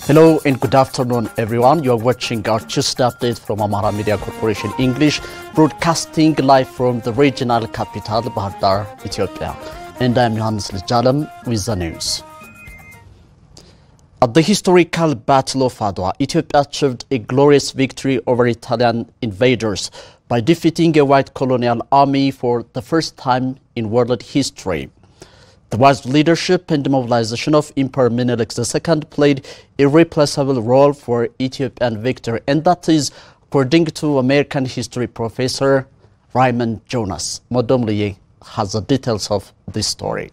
Hello and good afternoon, everyone. You are watching our Tuesday update from Amara Media Corporation English, broadcasting live from the regional capital, Bahar Dar, Ethiopia. And I am Johannes Lijalem with the news. At the historical Battle of Adwa, Ethiopia achieved a glorious victory over Italian invaders by defeating a white colonial army for the first time in world history. The wise leadership and mobilization of Emperor Menelik II played a irreplaceable role for Ethiopian victory, and that is according to American history professor Raymond Jonas. Modomliye has the details of this story.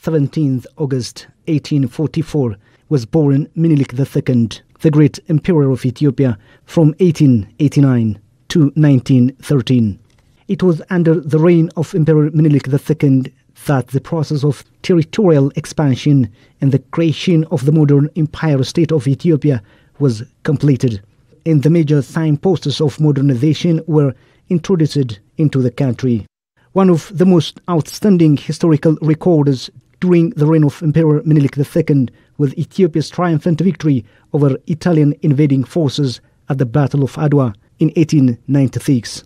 17th August 1844 was born Menelik II, the great emperor of Ethiopia, from 1889 to 1913. It was under the reign of Emperor Menelik II that the process of territorial expansion and the creation of the modern empire state of Ethiopia was completed, and the major signposts of modernization were introduced into the country. One of the most outstanding historical records during the reign of Emperor Menelik II was Ethiopia's triumphant victory over Italian invading forces at the Battle of Adwa in 1896.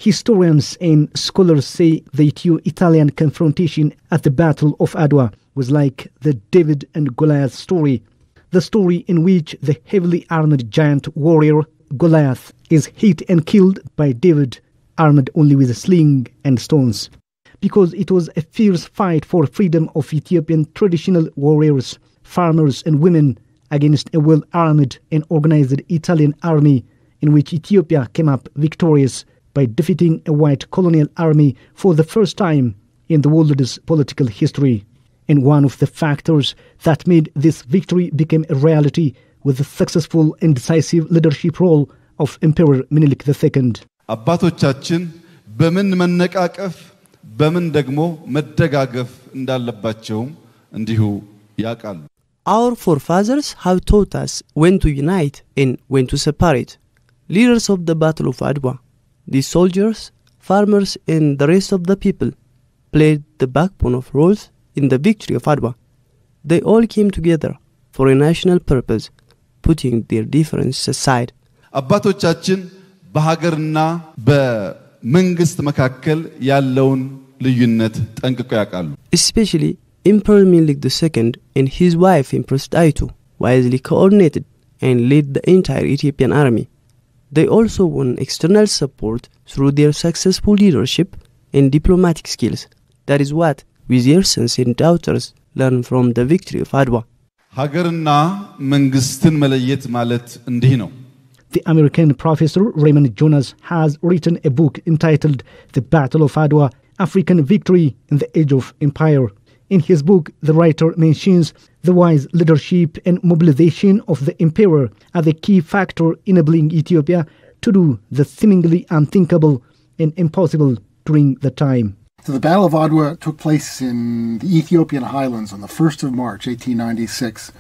Historians and scholars say the Ethio-Italian confrontation at the Battle of Adwa was like the David and Goliath story, the story in which the heavily armed giant warrior Goliath is hit and killed by David, armed only with a sling and stones. Because it was a fierce fight for freedom of Ethiopian traditional warriors, farmers and women against a well-armed and organized Italian army in which Ethiopia came up victorious by defeating a white colonial army for the first time in the world's political history. And one of the factors that made this victory become a reality was the successful and decisive leadership role of Emperor Menelik II. አባቶቻችን በምን መነቃቀፍ በምን ደግሞ መደጋገፍ እንዳለባቸው እንዲሁ ያቃሉ. Our forefathers have taught us when to unite and when to separate. Leaders of the Battle of Adwa, the soldiers, farmers and the rest of the people played the backbone of roles in the victory of Adwa. They all came together for a national purpose, putting their differences aside. አባቶቻችን በሀገርና በመንግስት መካከል ያለውን ልዩነት ጠንቅቀው ያውቃሉ. Especially Emperor Menelik II and his wife Empress Daitu wisely coordinated and led the entire Ethiopian army. They also won external support through their successful leadership and diplomatic skills. That is what we their sons and daughters learn from the victory of Adwa. ሀገርና መንግስትን መለየት ማለት እንዲህ ነው. The American professor Raymond Jonas has written a book entitled The Battle of Adwa, African Victory in the Age of Empire. In his book, the writer mentions the wise leadership and mobilization of the emperor as a key factor enabling Ethiopia to do the seemingly unthinkable and impossible during the time. So the Battle of Adwa took place in the Ethiopian highlands on the 1st of March, 1896.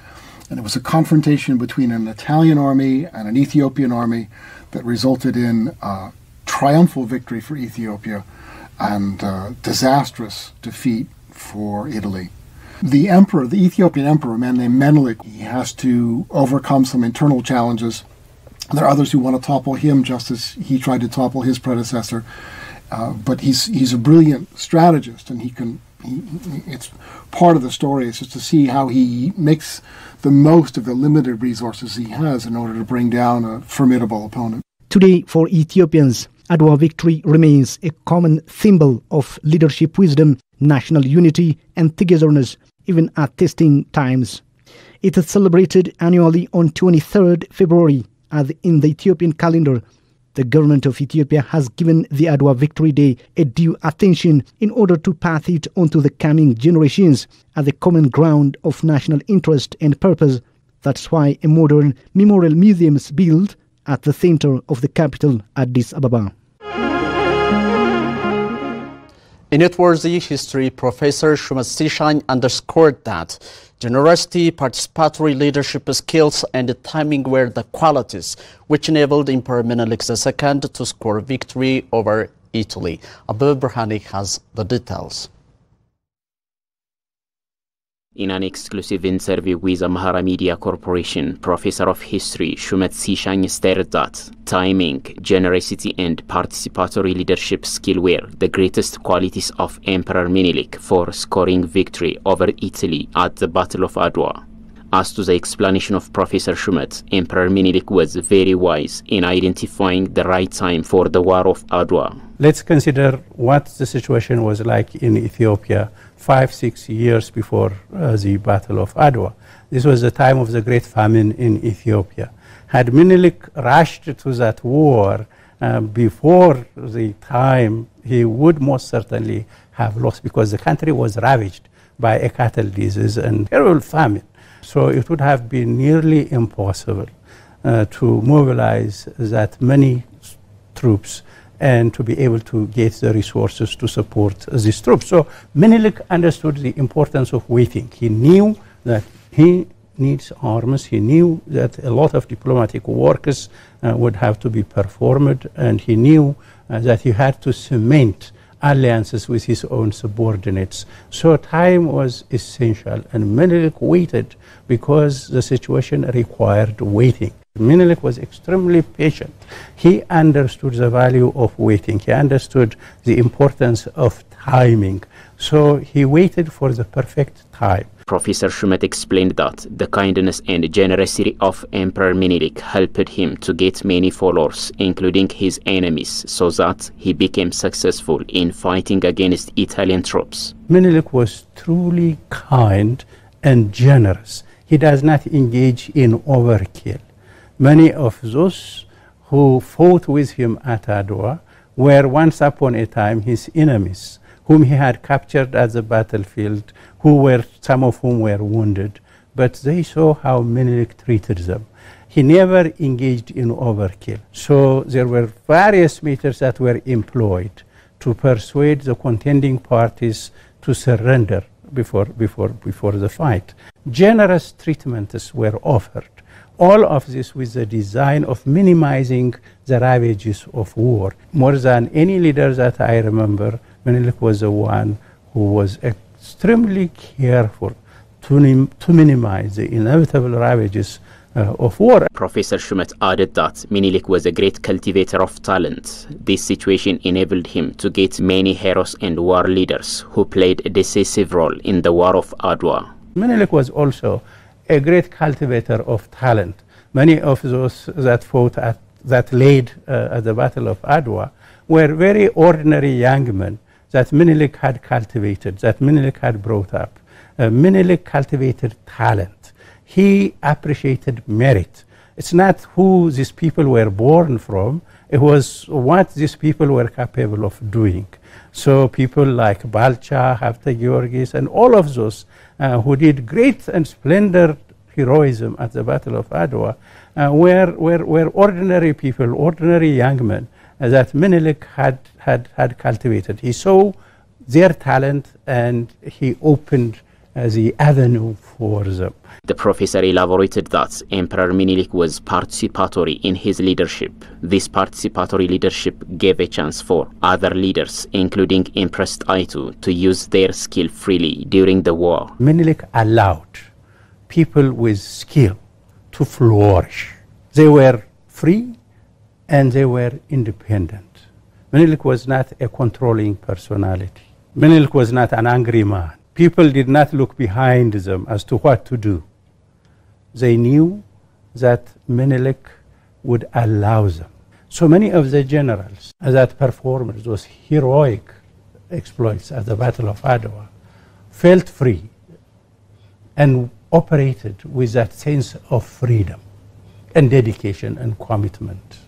And it was a confrontation between an Italian army and an Ethiopian army that resulted in a triumphal victory for Ethiopia and disastrous defeat for Italy. The emperor, the Ethiopian emperor, a man named Menelik, he has to overcome some internal challenges. There are others who want to topple him just as he tried to topple his predecessor. But he's a brilliant strategist, and it's part of the story is just to see how he makes the most of the limited resources he has in order to bring down a formidable opponent. Today, for Ethiopians, Adwa victory remains a common symbol of leadership wisdom, national unity and togetherness, even at testing times. It is celebrated annually on 23rd February as in the Ethiopian calendar. The government of Ethiopia has given the Adwa Victory Day a due attention in order to pass it on to the coming generations as a common ground of national interest and purpose. That's why a modern memorial museum is built at the center of the capital, Addis Ababa. A noteworthy history professor Shumat Sishany underscored that generosity, participatory leadership skills and timing were the qualities which enabled Emperor Menelik II to score victory over Italy. Abub Burhani has the details. In an exclusive interview with Amhara Media Corporation, Professor of History Shumet Sishany stated that timing, generosity and participatory leadership skill were the greatest qualities of Emperor Menelik for scoring victory over Italy at the Battle of Adwa. As to the explanation of Professor Shumet, Emperor Menelik was very wise in identifying the right time for the War of Adwa. Let's consider what the situation was like in Ethiopia 5-6 years before the Battle of Adwa. This was the time of the Great Famine in Ethiopia. Had Menelik rushed to that war before the time, he would most certainly have lost, because the country was ravaged by a cattle disease and terrible famine. So it would have been nearly impossible to mobilize that many troops and to be able to get the resources to support these troops. So Menelik understood the importance of waiting. He knew that he needs arms. He knew that a lot of diplomatic works would have to be performed, and he knew that he had to cement alliances with his own subordinates. So time was essential, and Menelik waited because the situation required waiting. Menelik was extremely patient. He understood the value of waiting. He understood the importance of timing. So he waited for the perfect time. Professor Shumet explained that the kindness and generosity of Emperor Menelik helped him to get many followers, including his enemies, so that he became successful in fighting against Italian troops. Menelik was truly kind and generous. He does not engage in overkill. Many of those who fought with him at Adwa were once upon a time his enemies, whom he had captured at the battlefield, some of whom were wounded, but they saw how Menelik treated them. He never engaged in overkill. So there were various methods that were employed to persuade the contending parties to surrender before the fight. Generous treatments were offered. All of this with the design of minimizing the ravages of war. More than any leader that I remember, Menelik was the one who was extremely careful to minimize the inevitable ravages of war. Professor Shumet added that Menelik was a great cultivator of talent. This situation enabled him to get many heroes and war leaders who played a decisive role in the War of Adwa. Menelik was also a great cultivator of talent. Many of those that fought that laid at the Battle of Adwa were very ordinary young men that Menelik had cultivated, that Menelik had brought up. Menelik cultivated talent. He appreciated merit. It's not who these people were born from, it was what these people were capable of doing. So people like Balcha, Hafta Georgis, and all of those who did great and splendid heroism at the Battle of Adwa were ordinary people, ordinary young men that Menelik had cultivated. He saw their talent and he opened the avenue for them. The professor elaborated that Emperor Menelik was participatory in his leadership. This participatory leadership gave a chance for other leaders, including Empress Aitu, to use their skill freely during the war. Menelik allowed people with skill to flourish. They were free and they were independent. Menelik was not a controlling personality. Menelik was not an angry man. People did not look behind them as to what to do. They knew that Menelik would allow them. So many of the generals that performed those heroic exploits at the Battle of Adwa felt free and operated with that sense of freedom and dedication and commitment.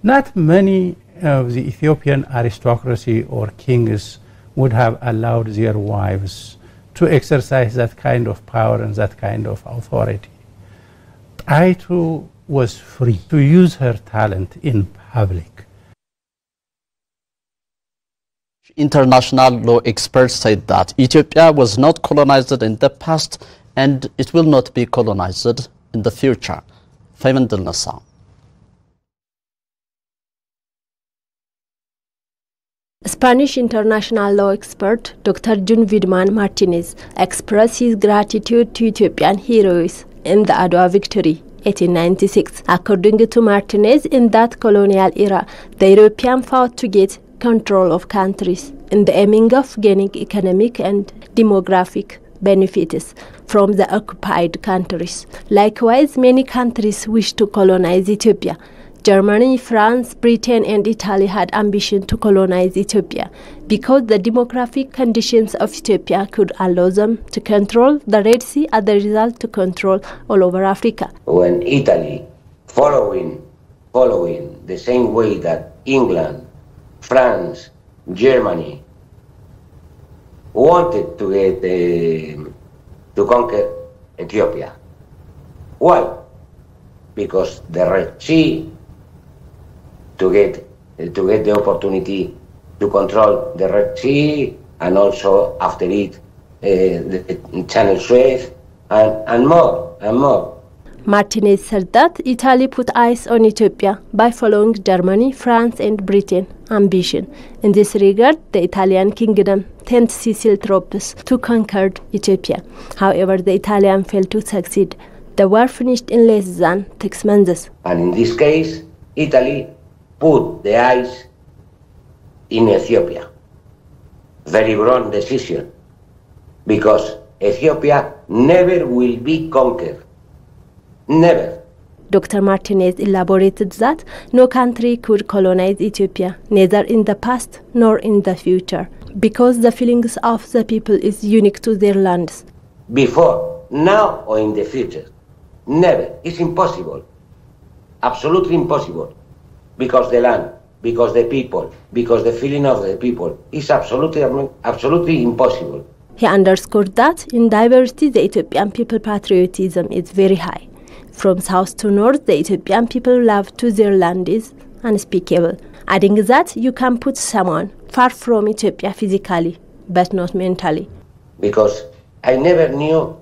Not many of the Ethiopian aristocracy or kings would have allowed their wives to exercise that kind of power and that kind of authority. Aitu was free to use her talent in public. International law experts said that Ethiopia was not colonized in the past and it will not be colonized in the future. Fayman Dilnasa. Spanish international law expert Dr. Jun Vidman Martinez expressed his gratitude to Ethiopian heroes in the Adwa victory, 1896. According to Martinez, in that colonial era, the European fought to get control of countries in the aiming of gaining economic and demographic benefits from the occupied countries. Likewise, many countries wished to colonize Ethiopia. Germany, France, Britain and Italy had ambition to colonize Ethiopia because the demographic conditions of Ethiopia could allow them to control the Red Sea, as a result to control all over Africa. When Italy, following the same way that England, France, Germany wanted to get to conquer Ethiopia. Why? Because the Red Sea, to get the opportunity to control the Red Sea, and also after it the Channel Suez, and more. Martinez said that Italy put eyes on Ethiopia by following Germany, France and Britain ambition. In this regard, the Italian kingdom sent Sicily troops to conquer Ethiopia. However, the Italian failed to succeed. The war finished in less than 6 months. And in this case, Italy put the eyes in Ethiopia. Very wrong decision, because Ethiopia never will be conquered. Never. Dr. Martinez elaborated that no country could colonize Ethiopia, neither in the past nor in the future, because the feelings of the people is unique to their lands. Before, now or in the future. Never. It's impossible. Absolutely impossible. Because the land, because the people, because the feeling of the people is absolutely impossible. He underscored that in diversity the Ethiopian people patriotism is very high. From south to north, the Ethiopian people love to their land is unspeakable, adding that you can put someone far from Ethiopia physically, but not mentally. Because I never knew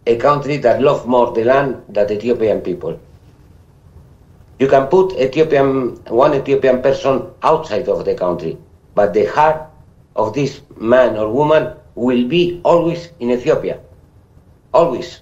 a country that loved more the land than the Ethiopian people. You can put one Ethiopian person outside of the country, but the heart of this man or woman will be always in Ethiopia. Always.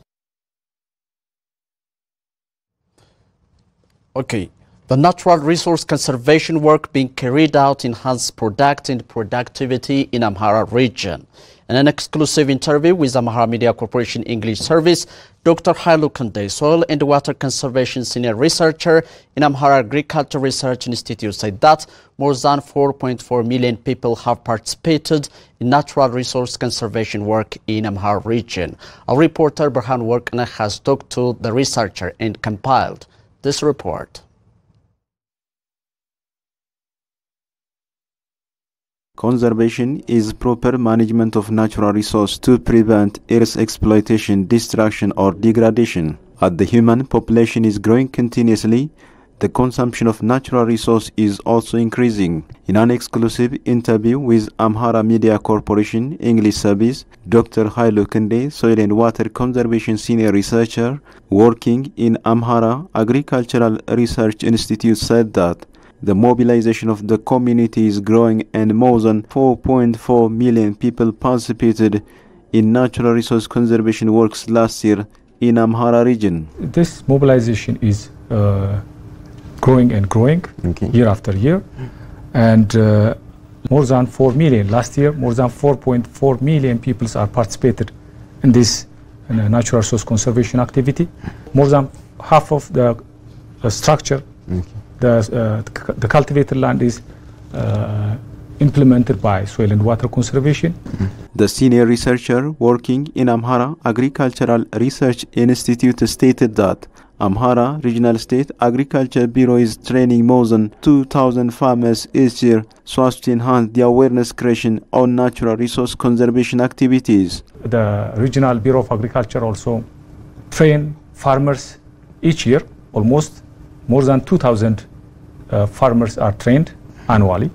Okay. The natural resource conservation work being carried out enhances product and productivity in Amhara region. In an exclusive interview with Amhara Media Corporation English Service, Dr. Hailu Kande, Soil and Water Conservation Senior Researcher in Amhara Agriculture Research Institute, said that more than 4.4 million people have participated in natural resource conservation work in Amhara region. Our reporter Berhan Workna has talked to the researcher and compiled this report. Conservation is proper management of natural resource to prevent Earth's exploitation, destruction or degradation. As the human population is growing continuously, the consumption of natural resource is also increasing. In an exclusive interview with Amhara Media Corporation English Service, Dr. Hailu Kande, Soil and Water Conservation Senior Researcher working in Amhara Agricultural Research Institute, said that the mobilization of the community is growing and more than 4.4 million people participated in natural resource conservation works last year in Amhara region. This mobilization is growing and growing year after year, and more than 4 million. Last year, more than 4.4 million people are participated in this natural resource conservation activity. More than half of the structure, the cultivated land is implemented by soil and water conservation. The senior researcher working in Amhara Agricultural Research Institute stated that Amhara Regional State Agriculture Bureau is training more than 2,000 farmers each year so as to enhance the awareness creation on natural resource conservation activities. The Regional Bureau of Agriculture also train farmers each year. Almost more than 2,000 farmers are trained annually.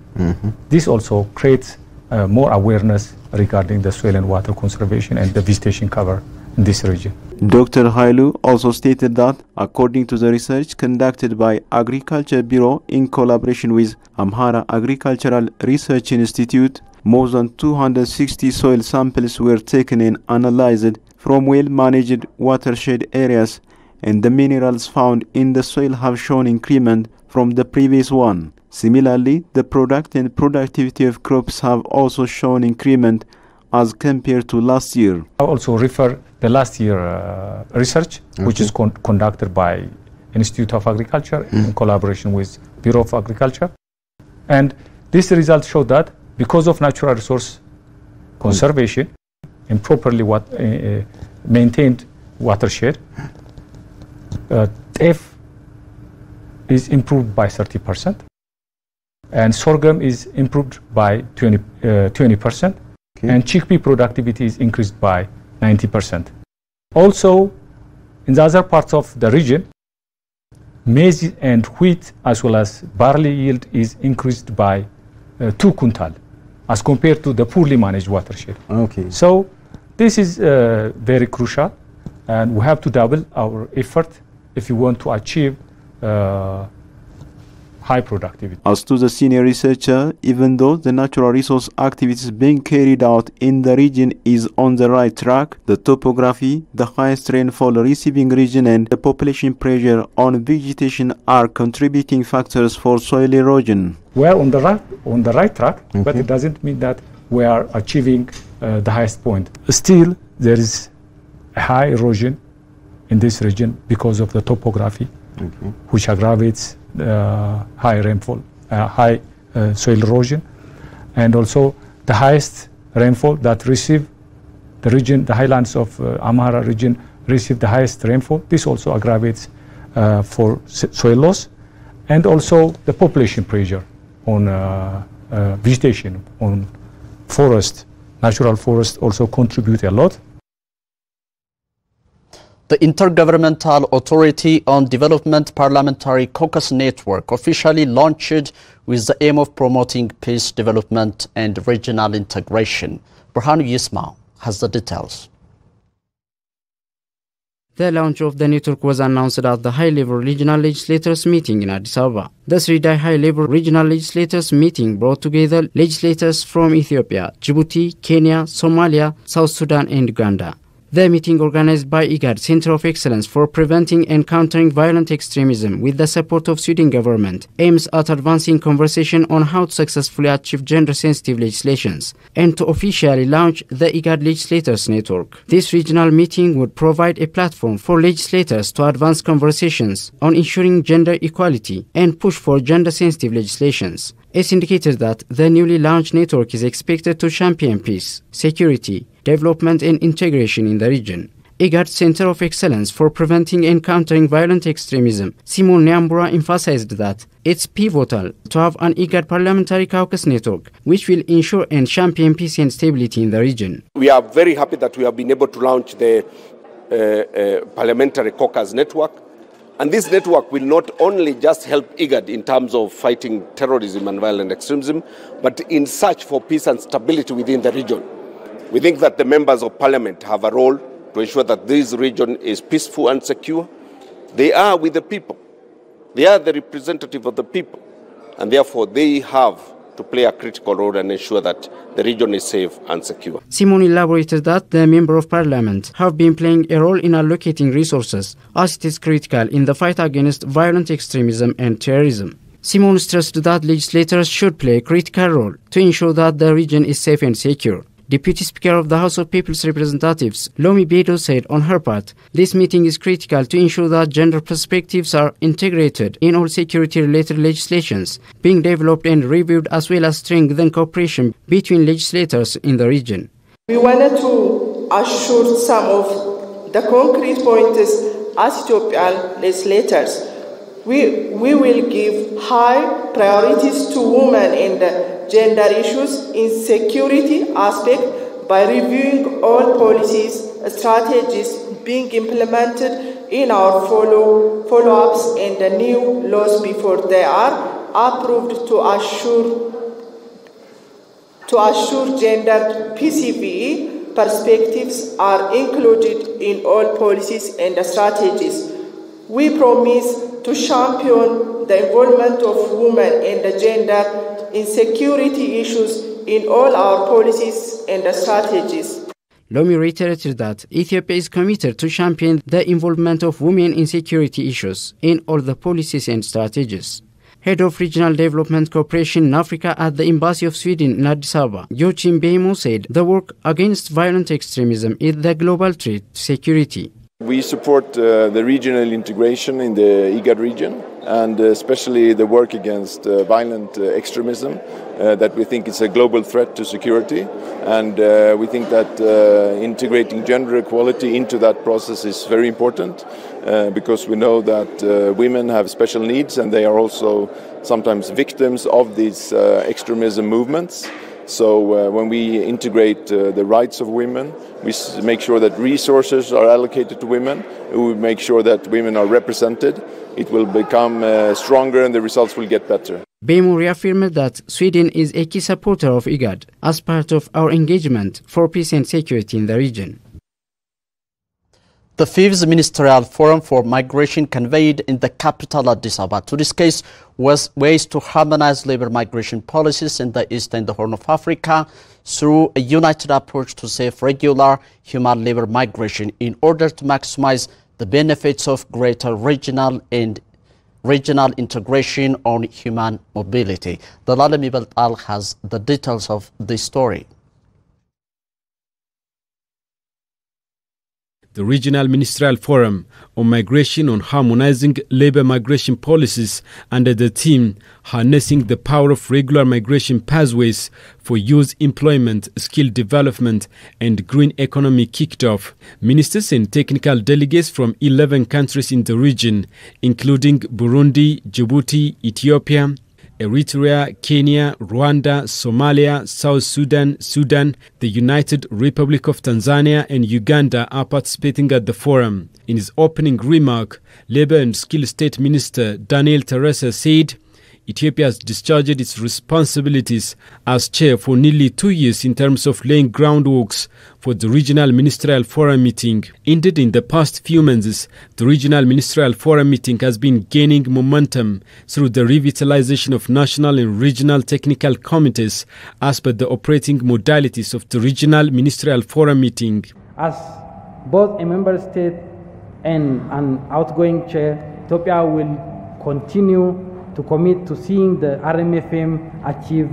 This also creates more awareness regarding the soil and water conservation and the vegetation cover in this region. Dr. Hailu also stated that, according to the research conducted by Agriculture Bureau in collaboration with Amhara Agricultural Research Institute, more than 260 soil samples were taken and analyzed from well-managed watershed areas, and the minerals found in the soil have shown increment from the previous one. Similarly, the product and productivity of crops have also shown increment as compared to last year. I also refer the last year research, which is conducted by Institute of Agriculture in collaboration with Bureau of Agriculture. And this result showed that because of natural resource conservation and properly maintained watershed, teff is improved by 30%, and sorghum is improved by 20%, and chickpea productivity is increased by 90%. Also, in the other parts of the region, maize and wheat as well as barley yield is increased by 2 quintal as compared to the poorly managed watershed. So this is very crucial, and we have to double our effort if we want to achieve high productivity. As to the senior researcher, even though the natural resource activities being carried out in the region is on the right track, the topography, the highest rainfall receiving region and the population pressure on vegetation are contributing factors for soil erosion. We are on the right track, but it doesn't mean that we are achieving the highest point. Still, there is a high erosion in this region because of the topography, which aggravates high rainfall, high soil erosion, and also the highest rainfall that receive the region, the highlands of Amhara region receive the highest rainfall. This also aggravates for soil loss, and also the population pressure on vegetation, on forest. Natural forests also contribute a lot. The Intergovernmental Authority on Development Parliamentary Caucus Network officially launched with the aim of promoting peace, development and regional integration. Burhanu Yismail has the details. The launch of the network was announced at the high-level regional legislators meeting in Addis Ababa. The three-day high-level regional legislators meeting brought together legislators from Ethiopia, Djibouti, Kenya, Somalia, South Sudan and Uganda. The meeting, organized by IGAD Center of Excellence for Preventing and Countering Violent Extremism with the support of Sweden government, aims at advancing conversation on how to successfully achieve gender-sensitive legislations and to officially launch the IGAD Legislators Network. This regional meeting would provide a platform for legislators to advance conversations on ensuring gender equality and push for gender-sensitive legislations. It's indicated that the newly launched network is expected to champion peace, security, development and integration in the region. IGAD Center of Excellence for Preventing and Countering Violent Extremism, Simon Nyambura, emphasized that it's pivotal to have an IGAD Parliamentary Caucus network, which will ensure and champion peace and stability in the region. We are very happy that we have been able to launch the Parliamentary Caucus network. And this network will not only just help IGAD in terms of fighting terrorism and violent extremism, but in search for peace and stability within the region. We think that the members of parliament have a role to ensure that this region is peaceful and secure. They are with the people. They are the representative of the people. And therefore, they have to play a critical role and ensure that the region is safe and secure. Simon elaborated that the Member of Parliament have been playing a role in allocating resources as it is critical in the fight against violent extremism and terrorism. Simon stressed that legislators should play a critical role to ensure that the region is safe and secure. Deputy Speaker of the House of People's Representatives, Lomi Bedo, said on her part, this meeting is critical to ensure that gender perspectives are integrated in all security-related legislations being developed and reviewed, as well as strengthen cooperation between legislators in the region. We wanted to assure some of the concrete points as Ethiopian legislators. We will give high priorities to women and gender issues in security aspect by reviewing all policies, strategies being implemented in our follow-ups and the new laws before they are approved to assure gender PCVE perspectives are included in all policies and strategies. We promise to champion the involvement of women and gender in security issues in all our policies and strategies. Lomi reiterated that Ethiopia is committed to champion the involvement of women in security issues in all the policies and strategies. Head of Regional Development Cooperation in Africa at the Embassy of Sweden in Addis Ababa, Joachim Beijmo, said the work against violent extremism is the global threat to security. We support the regional integration in the IGAD region, and especially the work against violent extremism that we think is a global threat to security. And we think that integrating gender equality into that process is very important because we know that women have special needs and they are also sometimes victims of these extremism movements. So when we integrate the rights of women, we make sure that resources are allocated to women, we make sure that women are represented, it will become stronger and the results will get better. Beijmo reaffirmed that Sweden is a key supporter of IGAD as part of our engagement for peace and security in the region. The 5th Ministerial Forum for Migration convened in the capital Addis Ababa to discuss ways to harmonize labor migration policies in the East and the Horn of Africa through a united approach to safe, regular human labor migration in order to maximize the benefits of greater regional integration on human mobility. Dalalem Ibeltal has the details of this story. The Regional Ministerial Forum on Migration on Harmonizing Labor Migration Policies under the theme Harnessing the Power of Regular Migration Pathways for Youth Employment, Skill Development and Green Economy kicked off. Ministers and technical delegates from 11 countries in the region, including Burundi, Djibouti, Ethiopia, Eritrea, Kenya, Rwanda, Somalia, South Sudan, the United Republic of Tanzania and Uganda are participating at the forum. In his opening remark, Labour and Skill State Minister Daniel Teresa said Ethiopia has discharged its responsibilities as chair for nearly 2 years in terms of laying groundworks for the Regional Ministerial Forum meeting. Indeed, in the past few months, the Regional Ministerial Forum meeting has been gaining momentum through the revitalization of national and regional technical committees as per the operating modalities of the Regional Ministerial Forum meeting. As both a member state and an outgoing chair, Ethiopia will continue to commit to seeing the RMFM achieve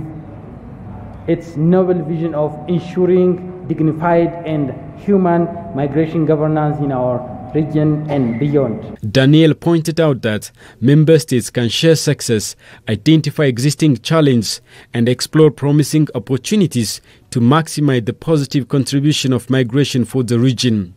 its noble vision of ensuring dignified and human migration governance in our region and beyond. Daniel pointed out that member states can share success, identify existing challenges, and explore promising opportunities to maximize the positive contribution of migration for the region.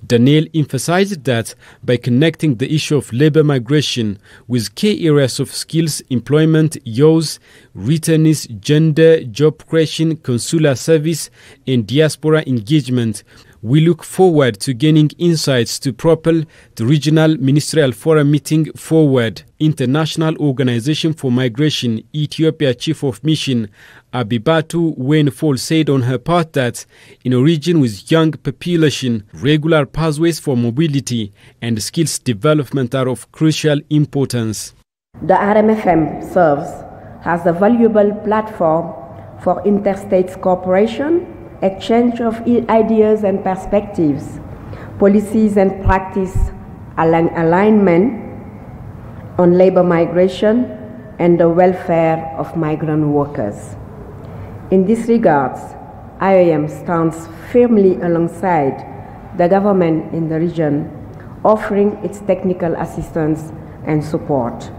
Daniel emphasized that by connecting the issue of labor migration with key areas of skills, employment, youth, returnees, gender, job creation, consular service, and diaspora engagement, we look forward to gaining insights to propel the Regional Ministerial Forum meeting forward. International Organization for Migration Ethiopia Chief of Mission Abibatu Wainfall said on her part that in a region with young population, regular pathways for mobility and skills development are of crucial importance. The RMFM serves as a valuable platform for interstate cooperation, exchange of ideas and perspectives, policies and practice alignment on labor migration and the welfare of migrant workers. In this regard, IOM stands firmly alongside the government in the region, offering its technical assistance and support.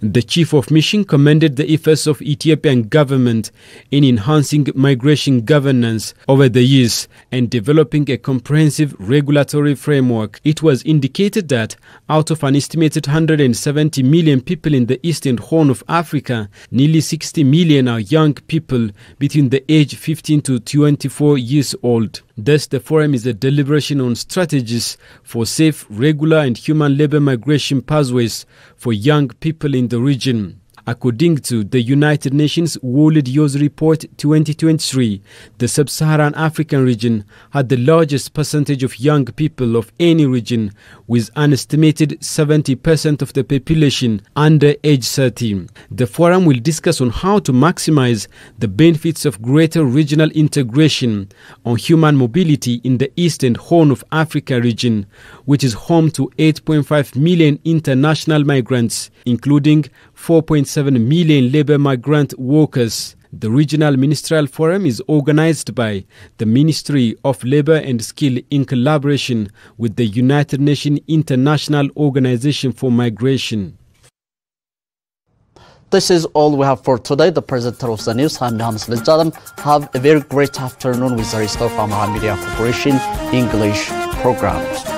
The Chief of Mission commended the efforts of Ethiopian government in enhancing migration governance over the years and developing a comprehensive regulatory framework. It was indicated that out of an estimated 170 million people in the Eastern Horn of Africa, nearly 60 million are young people between the age 15 to 24 years old. Thus, the forum is a deliberation on strategies for safe, regular and human labor migration pathways for young people in the region. According to the United Nations World Youth Report 2023, the sub-Saharan African region had the largest percentage of young people of any region, with an estimated 70% of the population under age 13. The forum will discuss on how to maximize the benefits of greater regional integration, on human mobility in the Eastern Horn of Africa region, which is home to 8.5 million international migrants, including 4.7 million labor migrant workers. The Regional Ministerial Forum is organized by the Ministry of Labor and Skill in collaboration with the United Nations International Organization for Migration. This is all we have for today. The presenter of the news, I'm Johannes Lejadam. Have a very great afternoon with the rest of Amhara Media Corporation English programs.